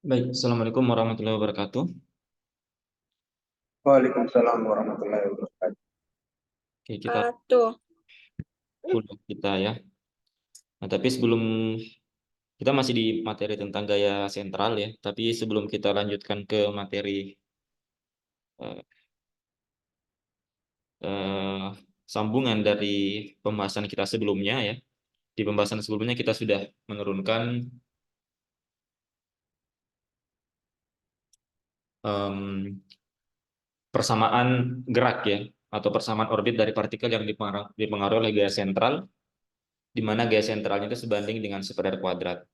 Baik, Assalamualaikum warahmatullahi wabarakatuh. Waalaikumsalam warahmatullahi wabarakatuh. Oke, kita Tuh, kuliah kita ya. Nah, tapi sebelum kita masih di materi tentang gaya sentral ya, tapi sebelum kita lanjutkan ke materi eh, eh, sambungan dari pembahasan kita sebelumnya ya. Di pembahasan sebelumnya kita sudah menurunkan em, persamaan gerak ya, atau persamaan orbit dari partikel yang dipengaruhi oleh gaya sentral, di mana gaya sentralnya itu sebanding dengan sekadar kuadrat.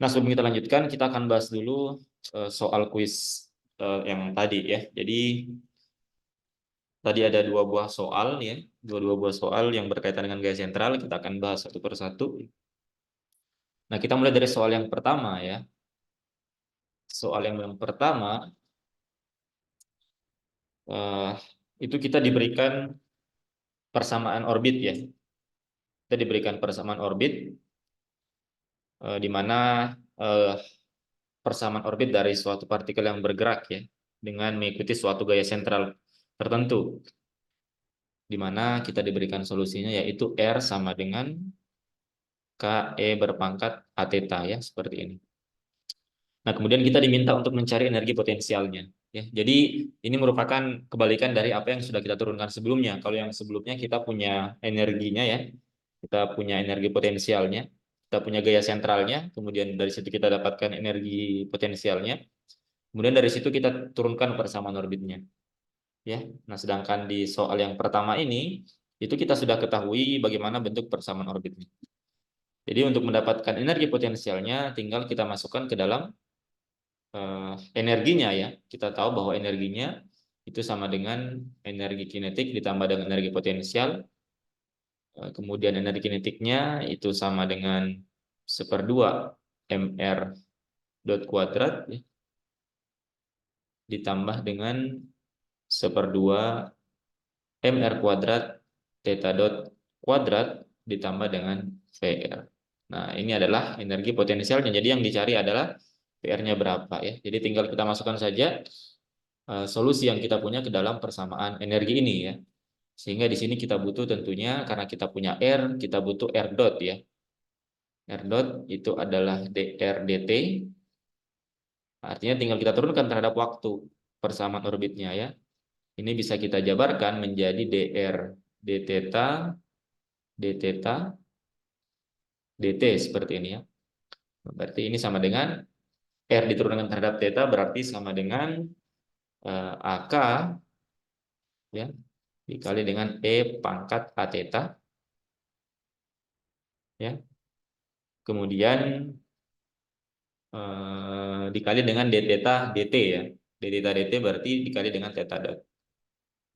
Nah, sebelum kita lanjutkan, kita akan bahas dulu soal kuis yang tadi ya. Jadi tadi ada dua buah soal ya, dua buah soal yang berkaitan dengan gaya sentral. Kita akan bahas satu persatu. Nah, kita mulai dari soal yang pertama ya. Soal yang pertama eh, itu kita diberikan persamaan orbit ya. Kita diberikan persamaan orbit di mana eh, persamaan orbit dari suatu partikel yang bergerak ya dengan mengikuti suatu gaya sentral tertentu, di mana kita diberikan solusinya yaitu R sama dengan KE berpangkat A theta ya, seperti ini. Nah, kemudian kita diminta untuk mencari energi potensialnya ya. Jadi ini merupakan kebalikan dari apa yang sudah kita turunkan sebelumnya. Kalau yang sebelumnya kita punya energinya ya, kita punya energi potensialnya, kita punya gaya sentralnya, kemudian dari situ kita dapatkan energi potensialnya, kemudian dari situ kita turunkan persamaan orbitnya ya. Nah, sedangkan di soal yang pertama ini itu kita sudah ketahui bagaimana bentuk persamaan orbitnya. Jadi untuk mendapatkan energi potensialnya tinggal kita masukkan ke dalam energinya ya. Kita tahu bahwa energinya itu sama dengan energi kinetik ditambah dengan energi potensial. Kemudian energi kinetiknya itu sama dengan seperdua mr dot kuadrat ya, ditambah dengan seperdua mr kuadrat theta dot kuadrat ditambah dengan VR. Nah, ini adalah energi potensialnya. Jadi yang dicari adalah PR-nya berapa ya. Jadi tinggal kita masukkan saja solusi yang kita punya ke dalam persamaan energi ini ya. Sehingga di sini kita butuh tentunya karena kita punya R, kita butuh R dot ya. R dot itu adalah dr dt. Artinya tinggal kita turunkan terhadap waktu persamaan orbitnya ya. Ini bisa kita jabarkan menjadi dr d theta d theta dt seperti ini ya. Berarti ini sama dengan R diturunkan terhadap theta berarti sama dengan AK ya dikali dengan E pangkat A theta ya. Kemudian dikali dengan d theta dt ya. D theta dt berarti dikali dengan theta dot.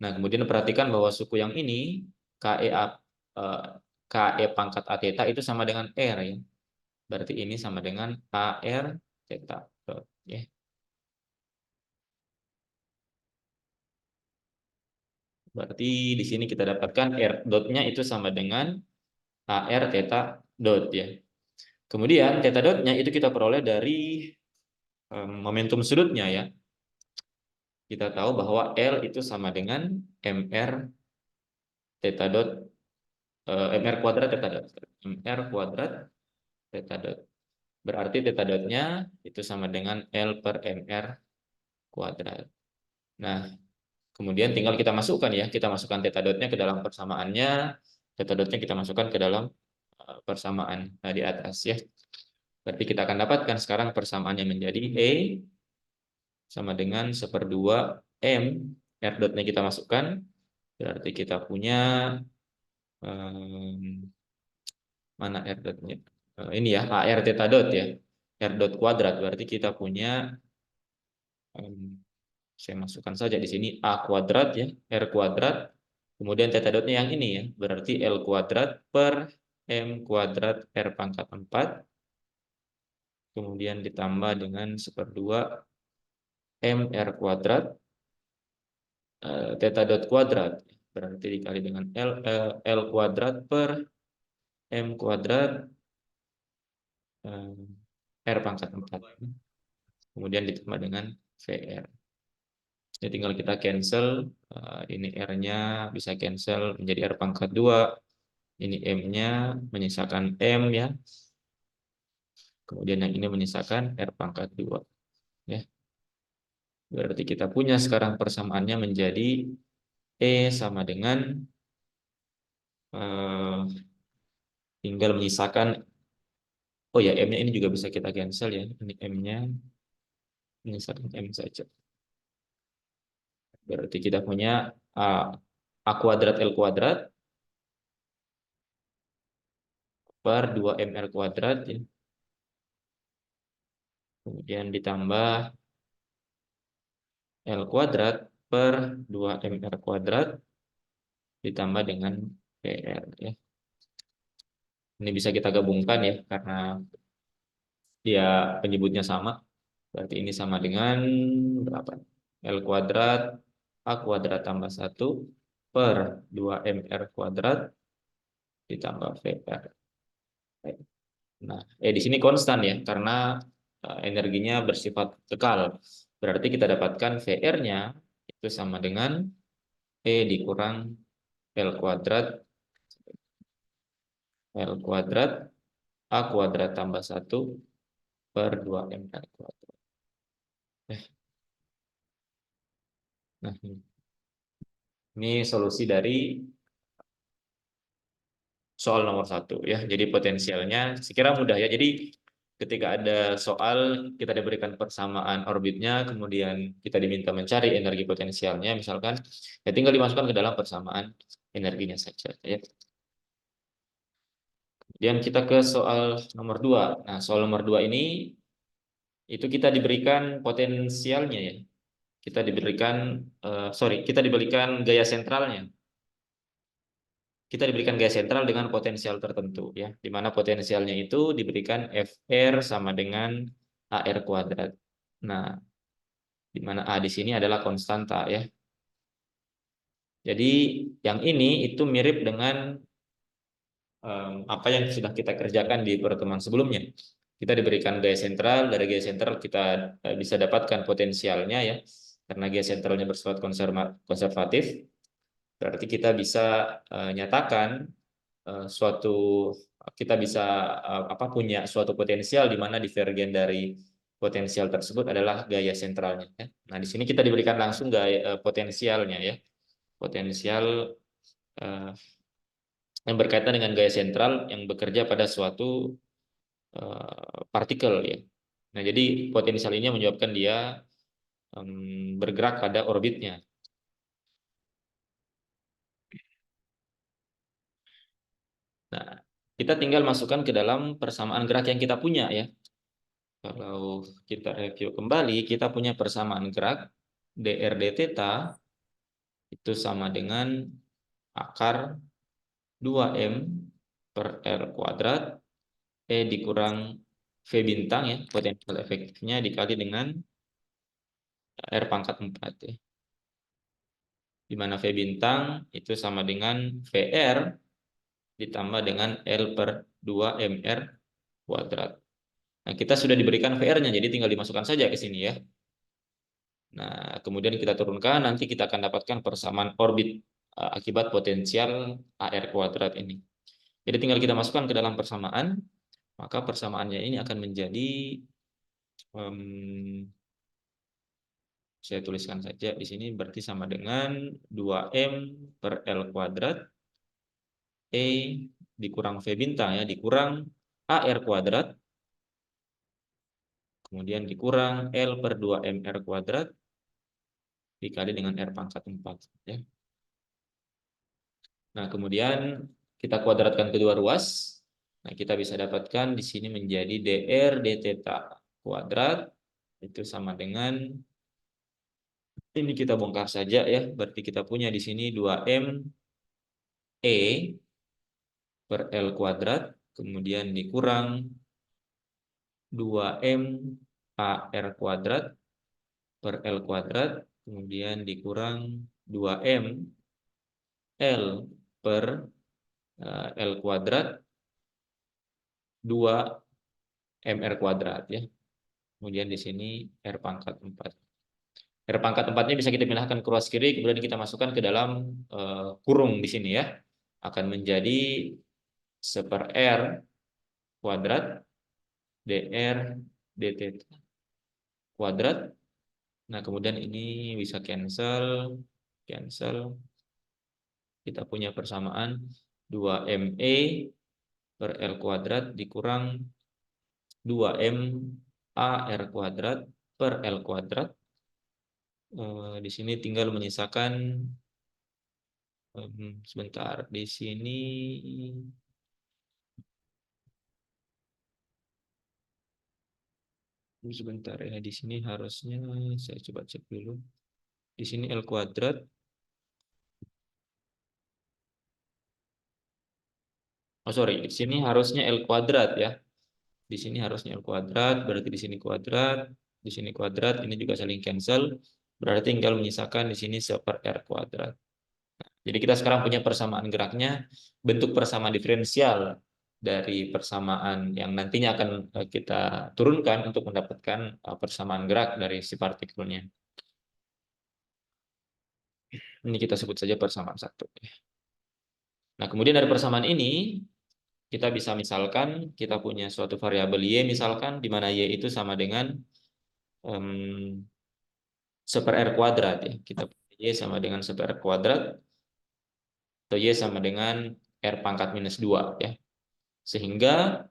Nah, kemudian perhatikan bahwa suku yang ini KE eh, KE pangkat A theta itu sama dengan R ya. Berarti ini sama dengan AR theta dot ya. Berarti di sini kita dapatkan R dotnya itu sama dengan AR theta dot ya. Kemudian theta dotnya itu kita peroleh dari momentum sudutnya ya. Kita tahu bahwa L itu sama dengan MR theta dot MR kuadrat theta dot. MR kuadrat theta dot. Berarti theta dotnya itu sama dengan L per MR kuadrat. Nah, kemudian tinggal kita masukkan ya. Kita masukkan theta dotnya ke dalam persamaannya. Theta dotnya kita masukkan ke dalam persamaan di atas ya. Berarti kita akan dapatkan sekarang persamaannya menjadi E sama dengan seperdua M. R dotnya kita masukkan. Berarti kita punya mana R dotnya? Ini ya, AR theta dot ya. R dot kuadrat. Berarti kita punya, saya masukkan saja di sini A kuadrat ya, R kuadrat. Kemudian theta dotnya yang ini ya. Berarti L kuadrat per M kuadrat R pangkat 4. Kemudian ditambah dengan seperdua MR kuadrat theta dot kuadrat. Berarti dikali dengan L kuadrat per M kuadrat R pangkat 4. kemudian ditambah dengan VR. Jadi tinggal kita cancel, ini R-nya bisa cancel menjadi R pangkat 2, ini M-nya menyisakan M ya, kemudian yang ini menyisakan R pangkat 2 ya. Berarti kita punya sekarang persamaannya menjadi E sama dengan tinggal menyisakan, oh ya M-nya ini juga bisa kita cancel ya, ini M-nya menyisakan M saja. Berarti kita punya A kuadrat L kuadrat per 2MR kuadrat ya. Kemudian ditambah L kuadrat per 2MR kuadrat ditambah dengan PR ya. Ini bisa kita gabungkan ya karena dia penyebutnya sama. Berarti ini sama dengan berapa? L kuadrat A kuadrat tambah 1 per 2MR kuadrat ditambah VR. Nah, di sini konstan ya karena energinya bersifat kekal. Berarti kita dapatkan VR-nya itu sama dengan E dikurang L kuadrat A kuadrat tambah 1 per 2MR kuadrat. Nah, ini solusi dari soal nomor 1 ya. Jadi potensialnya sekira mudah ya. Jadi ketika ada soal kita diberikan persamaan orbitnya, kemudian kita diminta mencari energi potensialnya, misalkan ya tinggal dimasukkan ke dalam persamaan energinya saja ya. Kemudian kita ke soal nomor 2. Nah, soal nomor 2 ini itu kita diberikan potensialnya ya. Kita diberikan kita diberikan gaya sentralnya. Kita diberikan gaya sentral dengan potensial tertentu ya, di mana potensialnya itu diberikan FR sama dengan AR kuadrat. Nah, di mana A di sini adalah konstanta ya. Jadi yang ini itu mirip dengan apa yang sudah kita kerjakan di pertemuan sebelumnya. Kita diberikan gaya sentral, dari gaya sentral kita bisa dapatkan potensialnya ya. Karena gaya sentralnya bersifat konservatif, berarti kita bisa nyatakan suatu kita bisa punya suatu potensial di mana divergen dari potensial tersebut adalah gaya sentralnya ya. Nah, di sini kita diberikan langsung gaya potensialnya ya. Potensial eh, yang berkaitan dengan gaya sentral yang bekerja pada suatu partikel ya. Nah, jadi potensial ini menyebabkan dia bergerak pada orbitnya. Nah, kita tinggal masukkan ke dalam persamaan gerak yang kita punya ya. Kalau kita review kembali, kita punya persamaan gerak dr d theta itu sama dengan akar 2M per R kuadrat E dikurang V bintang ya, potensial efektifnya dikali dengan R pangkat 4 ya. Di mana V bintang itu sama dengan VR ditambah dengan L per 2MR kuadrat. Nah, kita sudah diberikan VR-nya, jadi tinggal dimasukkan saja ke sini ya. Nah, kemudian kita turunkan, nanti kita akan dapatkan persamaan orbit akibat potensial AR kuadrat ini. Jadi tinggal kita masukkan ke dalam persamaan, maka persamaannya ini akan menjadi, saya tuliskan saja di sini, berarti sama dengan 2M per L kuadrat, E dikurang V bintang ya, dikurang AR kuadrat, kemudian dikurang L per 2MR kuadrat, dikali dengan R pangkat 4 ya. Nah, kemudian kita kuadratkan kedua ruas. Nah, kita bisa dapatkan di sini menjadi dr d theta kuadrat itu sama dengan, ini kita bongkar saja ya. Berarti kita punya di sini 2M E per L kuadrat kemudian dikurang 2M AR kuadrat per L kuadrat kemudian dikurang 2M L per L kuadrat 2 MR kuadrat ya. Kemudian di sini R pangkat 4. R pangkat 4-nya bisa kita pindahkan ke ruas kiri, kemudian kita masukkan ke dalam kurung di sini ya. Akan menjadi 1/R kuadrat dr dt kuadrat. Nah, kemudian ini bisa cancel. Kita punya persamaan 2ME per L kuadrat dikurang 2MA R kuadrat per L kuadrat. Di sini tinggal menyisakan sebentar. Di sini sebentar ya. Di sini harusnya saya coba cek dulu. Di sini L kuadrat. Oh sorry, di sini harusnya L kuadrat ya. Di sini harusnya L kuadrat, berarti di sini kuadrat, ini juga saling cancel. Berarti tinggal menyisakan di sini 1/R kuadrat. Jadi kita sekarang punya persamaan geraknya, bentuk persamaan diferensial dari persamaan yang nantinya akan kita turunkan untuk mendapatkan persamaan gerak dari si partikelnya. Ini kita sebut saja persamaan satu. Nah, kemudian dari persamaan ini kita bisa misalkan kita punya suatu variabel y misalkan di mana y itu sama dengan 1/R kuadrat ya. Kita punya y sama dengan 1/R kuadrat atau y sama dengan R pangkat minus 2 ya. Sehingga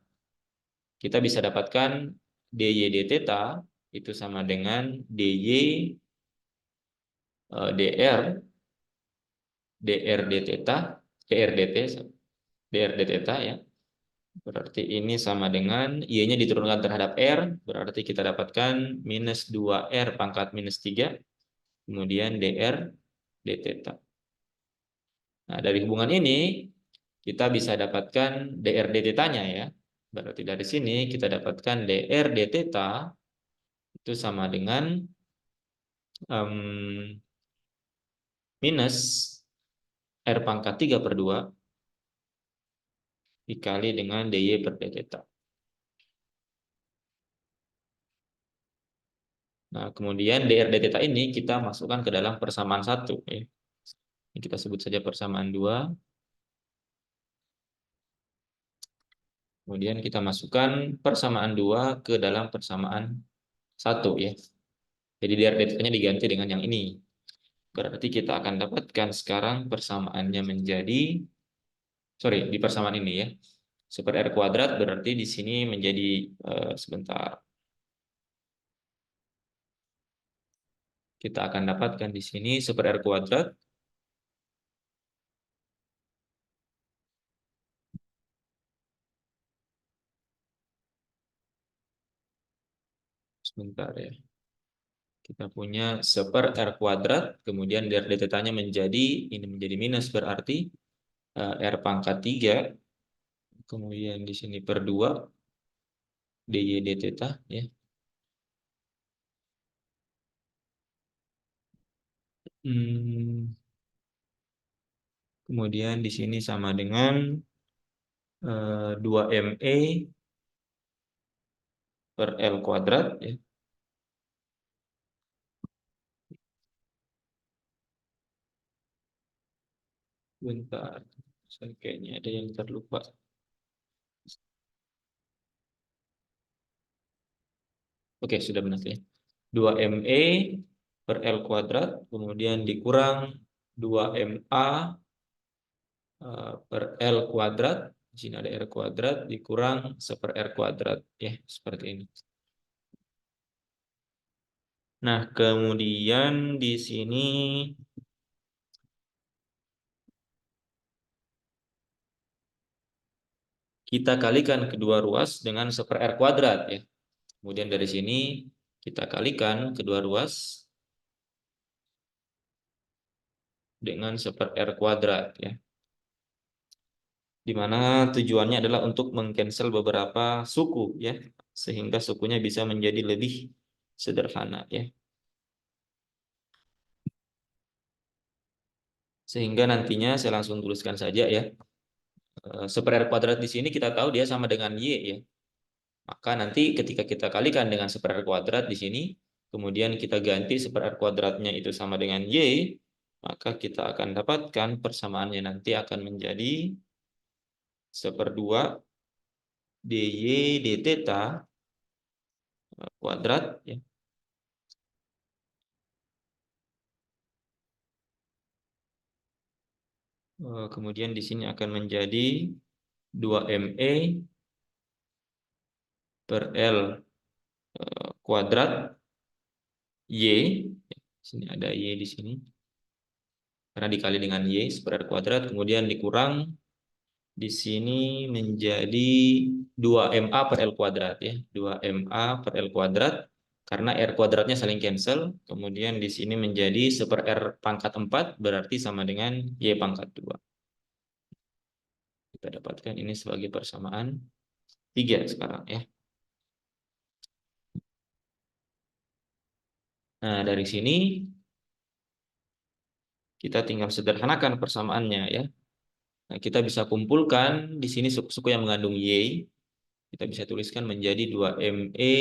kita bisa dapatkan dy d theta itu sama dengan dy dr d theta dr d theta ya. Berarti ini sama dengan y-nya diturunkan terhadap r, berarti kita dapatkan minus 2r pangkat minus 3 kemudian dr d theta. Nah, dari hubungan ini kita bisa dapatkan dr d theta-nya ya. Berarti dari sini kita dapatkan dr d theta itu sama dengan minus R pangkat 3/2 dikali dengan dy per d theta. Nah, kemudian dr d theta ini kita masukkan ke dalam persamaan 1 ya. Ini kita sebut saja persamaan 2. Kemudian kita masukkan persamaan 2 ke dalam persamaan 1 ya. Jadi dr d theta-nya diganti dengan yang ini. Berarti kita akan dapatkan sekarang persamaannya menjadi di persamaan ini ya. 1/R kuadrat berarti di sini menjadi sebentar. Kita akan dapatkan di sini 1/R kuadrat sebentar ya. Kita punya 1/R kuadrat, kemudian dr d theta-nya ini menjadi minus, berarti R pangkat 3, kemudian di sini per 2 dy d theta ya. Kemudian di sini sama dengan 2ME per L kuadrat ya. Bentar, saya kayaknya ada yang terlupa. Oke, sudah benar ya. 2ME per L kuadrat, kemudian dikurang 2MA per L kuadrat. Di sini ada R kuadrat, dikurang 1/R kuadrat. Ya, seperti ini. Nah, kemudian di sini kita kalikan kedua ruas dengan 1/R kuadrat ya. Kemudian dari sini kita kalikan kedua ruas dengan 1/R kuadrat ya. Di mana tujuannya adalah untuk mengcancel beberapa suku ya, sehingga sukunya bisa menjadi lebih sederhana ya. Sehingga nantinya saya langsung tuliskan saja ya. 1/R kuadrat di sini kita tahu dia sama dengan y ya. Maka nanti ketika kita kalikan dengan 1/r kuadrat di sini, kemudian kita ganti 1/r kuadratnya itu sama dengan Y, maka kita akan dapatkan persamaannya nanti akan menjadi 1/2 dy d theta kuadrat ya. Kemudian di sini akan menjadi 2ME per L kuadrat Y. Di sini ada Y di sini. Karena dikali dengan Y 1/r kuadrat, kemudian dikurang di sini menjadi 2MA per L kuadrat ya. 2MA per L kuadrat karena R kuadratnya saling cancel. Kemudian di sini menjadi 1/R pangkat 4 berarti sama dengan Y pangkat 2. Kita dapatkan ini sebagai persamaan 3 sekarang ya. Nah, dari sini kita tinggal sederhanakan persamaannya ya. Nah, kita bisa kumpulkan di sini suku-suku yang mengandung Y. Kita bisa tuliskan menjadi 2ME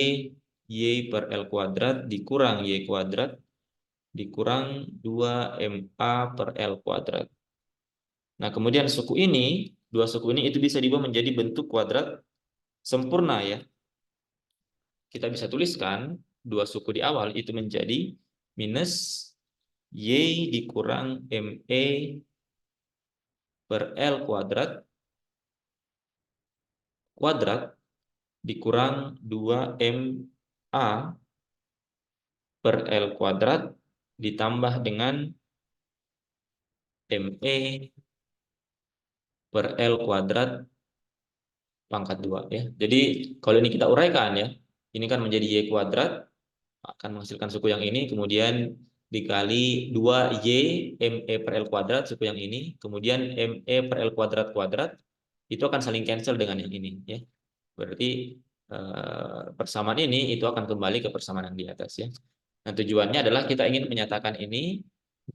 Y per L kuadrat dikurang Y kuadrat dikurang 2MA per L kuadrat. Nah, kemudian dua suku ini itu bisa diubah menjadi bentuk kuadrat sempurna ya. Kita bisa tuliskan dua suku di awal itu menjadi minus Y dikurang ME per L kuadrat dikurang 2MA per L kuadrat ditambah dengan ME per L kuadrat pangkat 2 ya. Jadi kalau ini kita uraikan ya, ini kan menjadi Y kuadrat akan menghasilkan suku yang ini, kemudian dikali 2Y ME per L kuadrat suku yang ini, kemudian ME per L kuadrat kuadrat itu akan saling cancel dengan yang ini ya. Berarti persamaan ini itu akan kembali ke persamaan yang di atas ya. Nah, tujuannya adalah kita ingin menyatakan ini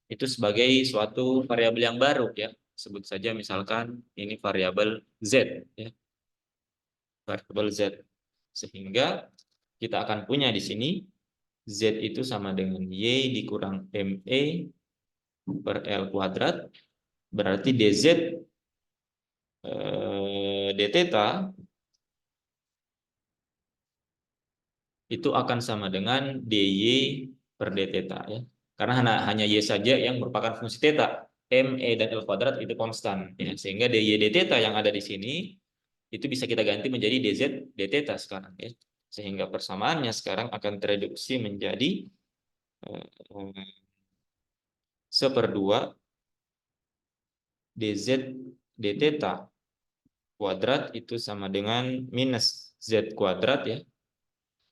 itu sebagai suatu variabel yang baru ya. Sebut saja misalkan ini variabel Z ya. Variabel Z. Sehingga kita akan punya di sini Z itu sama dengan Y dikurang ME per L kuadrat. Berarti DZ d theta itu akan sama dengan dy per d theta ya. Karena hanya y saja yang merupakan fungsi theta. ME dan L kuadrat itu konstan ya. Sehingga dy d theta yang ada di sini itu bisa kita ganti menjadi dz d theta sekarang ya. Sehingga persamaannya sekarang akan tereduksi menjadi 1/2 dz d theta kuadrat itu sama dengan minus z kuadrat ya.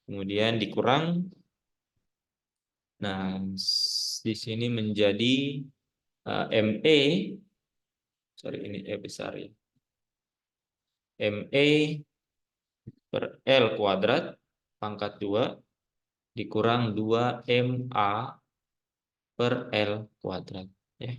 Kemudian dikurang. Nah, di sini menjadi ME, sorry ini E besar ya. ME per L kuadrat pangkat 2 dikurang 2MA per L kuadrat ya.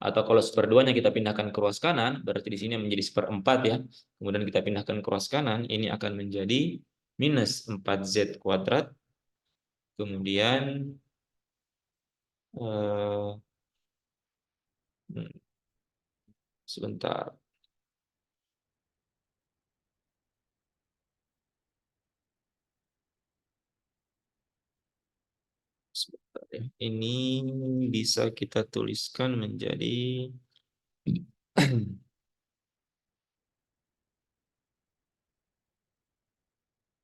Atau kalau 1/2-nya kita pindahkan ke ruas kanan, berarti di sini menjadi 1/4 ya. Kemudian kita pindahkan ke ruas kanan, ini akan menjadi minus 4Z kuadrat. Kemudian sebentar. Sebentar ya. Ini bisa kita tuliskan menjadi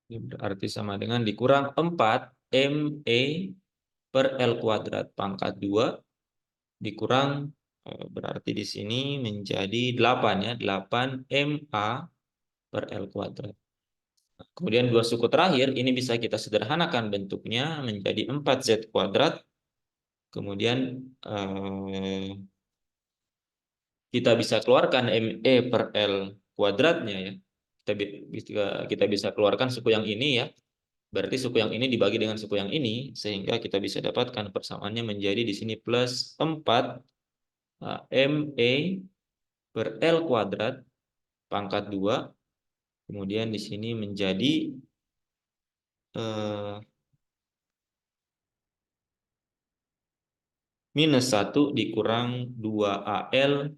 ini berarti sama dengan dikurang 4 ME per L kuadrat pangkat 2 dikurang berarti di sini menjadi 8 ya, 8 MA per L kuadrat. Kemudian dua suku terakhir ini bisa kita sederhanakan bentuknya menjadi 4Z kuadrat. Kemudian kita bisa keluarkan ME per L kuadratnya ya. Kita bisa keluarkan suku yang ini ya. Berarti suku yang ini dibagi dengan suku yang ini sehingga kita bisa dapatkan persamaannya menjadi di sini plus 4 ME per L kuadrat pangkat 2 Kemudian di sini menjadi minus 1 dikurang 2AL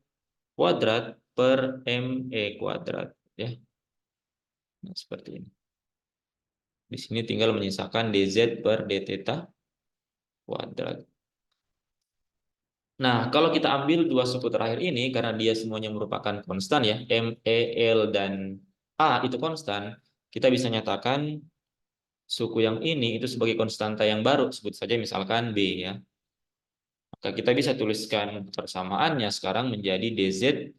kuadrat per ME kuadrat. Ya. Nah, seperti ini. Di sini tinggal menyisakan dz per d theta kuadrat. Nah, kalau kita ambil dua suku terakhir ini, karena dia semuanya merupakan konstan ya, M, E, L, dan A itu konstan, kita bisa nyatakan suku yang ini itu sebagai konstanta yang baru, sebut saja misalkan B ya. Maka kita bisa tuliskan persamaannya sekarang menjadi dz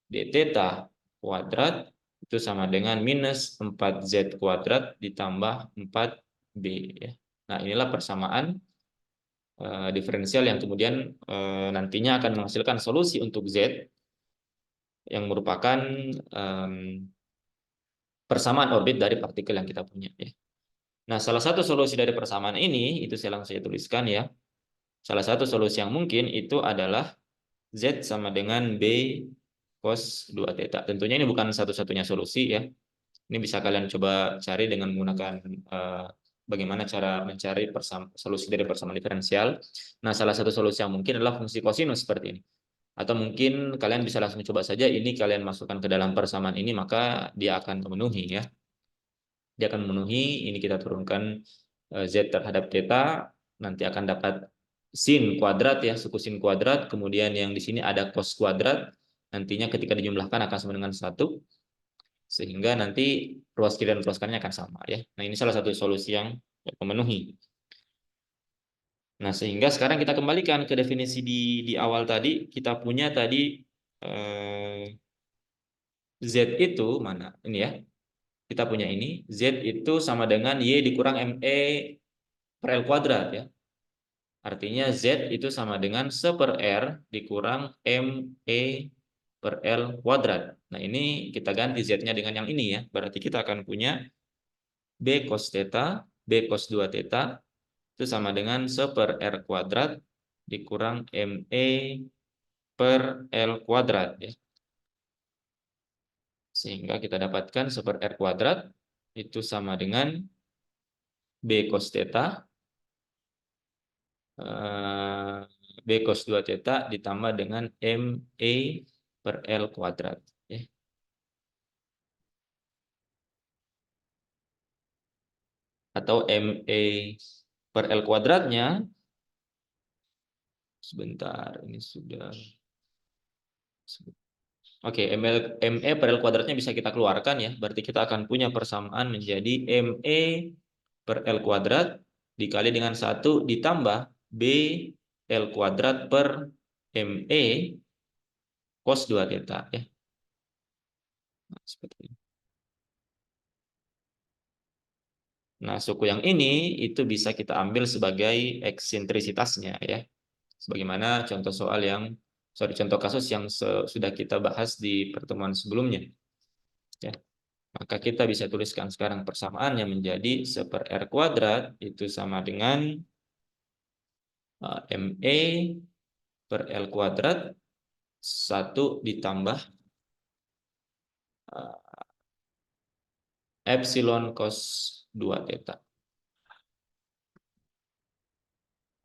d theta kuadrat itu sama dengan minus 4z kuadrat ditambah 4b ya. Nah, inilah persamaan diferensial yang kemudian nantinya akan menghasilkan solusi untuk z yang merupakan persamaan orbit dari partikel yang kita punya ya. Nah, salah satu solusi dari persamaan ini itu saya langsung tuliskan ya. Salah satu solusi yang mungkin itu adalah z sama dengan b cos 2 theta. Tentunya ini bukan satu-satunya solusi ya. Ini bisa kalian coba cari dengan menggunakan bagaimana cara mencari solusi dari persamaan diferensial. Nah, salah satu solusi yang mungkin adalah fungsi kosinus seperti ini. Atau mungkin kalian bisa langsung coba saja ini kalian masukkan ke dalam persamaan ini, maka dia akan memenuhi ya. Dia akan memenuhi, ini kita turunkan z terhadap theta, nanti akan dapat sin kuadrat ya, suku sin kuadrat, kemudian yang di sini ada cos kuadrat, nantinya ketika dijumlahkan akan sama dengan 1, sehingga nanti ruas kiri dan ruas kanannya akan sama ya. Nah, ini salah satu solusi yang memenuhi. Nah, sehingga sekarang kita kembalikan ke definisi di awal tadi, kita punya tadi Z itu mana? Ini ya. Kita punya ini, Z itu sama dengan Y dikurang ME per L kuadrat ya. Artinya Z itu sama dengan 1 per R dikurang ME per L kuadrat. Nah, ini kita ganti Z-nya dengan yang ini ya. Berarti kita akan punya B cos theta, B cos 2 theta itu sama dengan 1 per R kuadrat dikurang ME per L kuadrat ya. Sehingga kita dapatkan 1 per R kuadrat itu sama dengan B cos theta B cos 2 theta ditambah dengan ME per L kuadrat ya. Atau ME per L kuadratnya sebentar, ini sudah oke, ME per L kuadratnya bisa kita keluarkan ya. Berarti kita akan punya persamaan menjadi ME per L kuadrat dikali dengan 1 ditambah B L kuadrat per ME cos 2 theta ya. Nah, seperti ini. Nah, suku yang ini itu bisa kita ambil sebagai eksentrisitasnya ya. Sebagaimana contoh kasus yang sudah kita bahas di pertemuan sebelumnya. Ya. Maka kita bisa tuliskan sekarang persamaannya menjadi 1 per R kuadrat itu sama dengan ME per L kuadrat 1 ditambah epsilon cos 2 theta.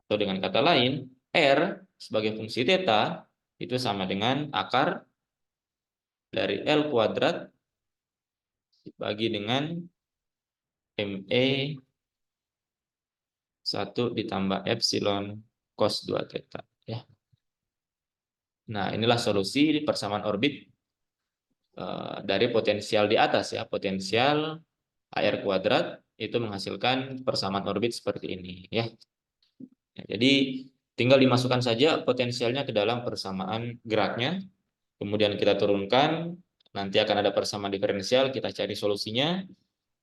Atau dengan kata lain, R sebagai fungsi theta itu sama dengan akar dari L kuadrat dibagi dengan ME 1 ditambah epsilon cos 2 theta ya. Nah, inilah solusi di persamaan orbit dari potensial di atas ya. Potensial AR kuadrat itu menghasilkan persamaan orbit seperti ini ya. Jadi tinggal dimasukkan saja potensialnya ke dalam persamaan geraknya. Kemudian kita turunkan, nanti akan ada persamaan diferensial, kita cari solusinya.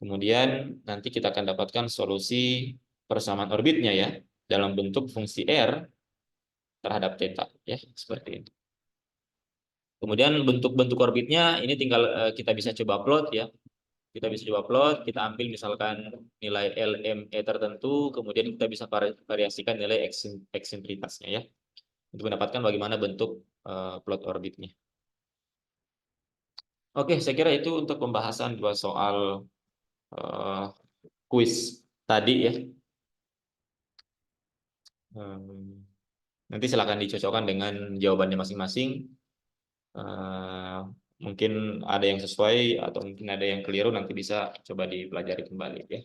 Kemudian nanti kita akan dapatkan solusi persamaan orbitnya ya dalam bentuk fungsi R terhadap theta ya, seperti itu. Kemudian bentuk-bentuk orbitnya ini tinggal kita bisa coba plot ya. Kita bisa coba plot, kita ambil misalkan nilai LME tertentu, kemudian kita bisa variasikan nilai eksentritasnya ya untuk mendapatkan bagaimana bentuk plot orbitnya. Oke, saya kira itu untuk pembahasan dua soal eh, kuis tadi ya. Nanti silakan dicocokkan dengan jawabannya masing-masing. Eh, Mungkin ada yang sesuai atau mungkin ada yang keliru, nanti bisa coba dipelajari kembali ya.